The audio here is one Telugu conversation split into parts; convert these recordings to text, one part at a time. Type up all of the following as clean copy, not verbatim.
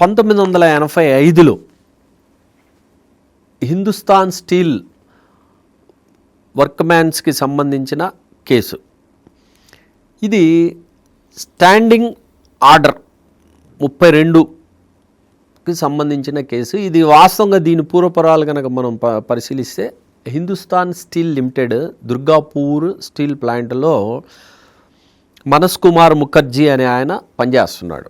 1985లో హిందుస్థాన్ స్టీల్ వర్క్మ్యాన్స్కి సంబంధించిన కేసు. ఇది స్టాండింగ్ ఆర్డర్ 32కి సంబంధించిన కేసు. ఇది వాస్తవంగా దీని పూర్వపరాలు కనుక మనం పరిశీలిస్తే Hindustan steel limited Durgapur steel ప్లాంట్లో మనస్ కుమార్ ముఖర్జీ అనే ఆయన పనిచేస్తున్నాడు.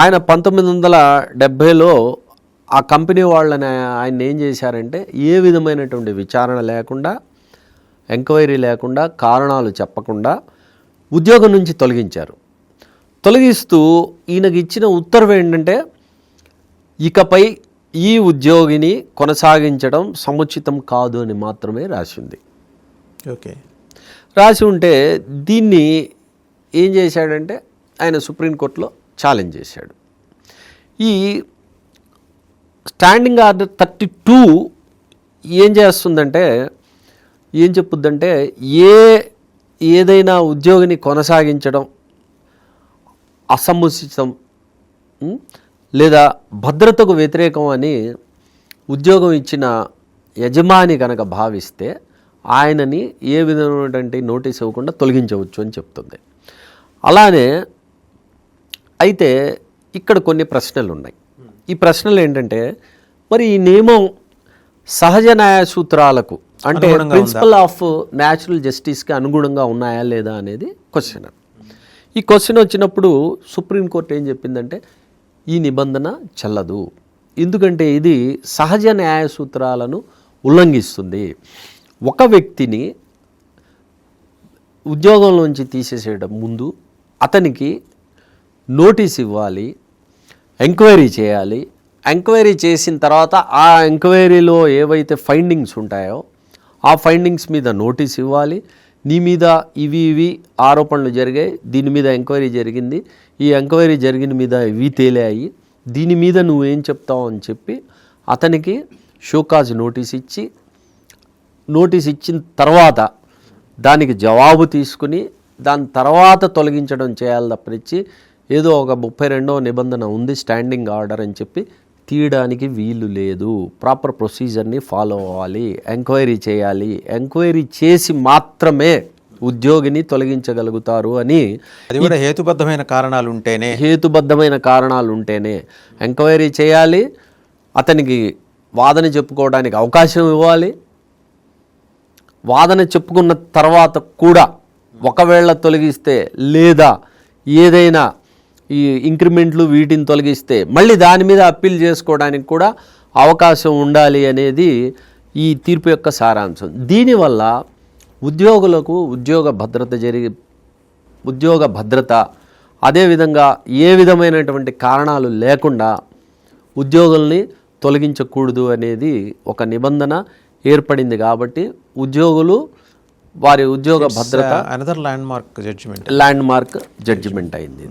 ఆయన 1970లో ఆ కంపెనీ వాళ్ళని ఆయన ఏం చేశారంటే ఏ విధమైనటువంటి విచారణ లేకుండా, ఎంక్వైరీ లేకుండా, కారణాలు చెప్పకుండా ఉద్యోగం నుంచి తొలగించారు. తొలగిస్తూ ఈయనకి ఇచ్చిన ఉత్తర్వు ఏంటంటే ఇకపై ఈ ఉద్యోగిని కొనసాగించడం సముచితం కాదు అని మాత్రమే రాసి ఉంది. ఓకే, రాసి ఉంటే దీన్ని ఏం చేశాడంటే ఆయన సుప్రీంకోర్టులో ఛాలెంజ్ చేశాడు. ఈ స్టాండింగ్ ఆర్డర్ 32 ఏం చేస్తుందంటే, ఏం చెప్పుద్దంటే ఏదైనా ఉద్యోగిని కొనసాగించడం అసముచితం లేదా భద్రతకు వ్యతిరేకం అని ఉద్యోగం ఇచ్చిన యజమాని కనుక భావిస్తే ఆయనని ఏ విధమైనటువంటి నోటీస్ ఇవ్వకుండా తొలగించవచ్చు అని చెప్తుంది. అలానే అయితే ఇక్కడ కొన్ని ప్రశ్నలు ఉన్నాయి. ఈ ప్రశ్నలు ఏంటంటే, మరి ఈ నియమం సహజ న్యాయ సూత్రాలకు అంటే ప్రిన్సిపల్ ఆఫ్ న్యాచురల్ జస్టిస్కి అనుగుణంగా ఉన్నాయా లేదా అనేది క్వశ్చన్. ఈ క్వశ్చన్ వచ్చినప్పుడు సుప్రీంకోర్టు ఏం చెప్పిందంటే ఈ నిబంధన చెల్లదు, ఎందుకంటే ఇది సహజ న్యాయ సూత్రాలను ఉల్లంఘిస్తుంది. ఒక వ్యక్తిని ఉద్యోగంలోంచి తీసేసేయడం ముందు అతనికి నోటీస్ ఇవ్వాలి, ఎంక్వైరీ చేయాలి. ఎంక్వైరీ చేసిన తర్వాత ఆ ఎంక్వైరీలో ఏవైతే ఫైండింగ్స్ ఉంటాయో ఆ ఫైండింగ్స్ మీద నోటీస్ ఇవ్వాలి. నీ మీద ఇవి ఆరోపణలు జరిగాయి, దీని మీద ఎంక్వైరీ జరిగింది, ఈ ఎంక్వైరీ జరిగిన మీద ఇవి తేలాయి, దీని మీద నువ్వేం చెప్తావు అని చెప్పి అతనికి షోకాజ్ నోటీస్ ఇచ్చిన తర్వాత దానికి జవాబు తీసుకుని దాని తర్వాత తొలగించడం చేయాలి తప్పనిచ్చి ఏదో ఒక 32వ నిబంధన ఉంది స్టాండింగ్ ఆర్డర్ అని చెప్పి తీయడానికి వీలు లేదు. ప్రాపర్ ప్రొసీజర్ని ఫాలో అవ్వాలి, ఎంక్వైరీ చేయాలి, ఎంక్వైరీ చేసి మాత్రమే ఉద్యోగిని తొలగించగలుగుతారు అని. అది కూడా హేతుబద్ధమైన కారణాలు ఉంటేనే ఎంక్వైరీ చేయాలి, అతనికి వాదన చెప్పుకోవడానికి అవకాశం ఇవ్వాలి. వాదన చెప్పుకున్న తర్వాత కూడా ఒకవేళ తొలగిస్తే లేదా ఏదైనా ఈ ఇంక్రిమెంట్లు వీటిని తొలగిస్తే మళ్ళీ దాని మీద అప్పీల్ చేసుకోవడానికి కూడా అవకాశం ఉండాలి అనేది ఈ తీర్పు యొక్క సారాంశం. దీనివల్ల ఉద్యోగులకు ఉద్యోగ భద్రత అదేవిధంగా ఏ విధమైనటువంటి కారణాలు లేకుండా ఉద్యోగుల్ని తొలగించకూడదు అనేది ఒక నిబంధన ఏర్పడింది. కాబట్టి ఉద్యోగులు వారి ఉద్యోగ భద్రత ల్యాండ్ మార్క్ జడ్జిమెంట్ అయింది.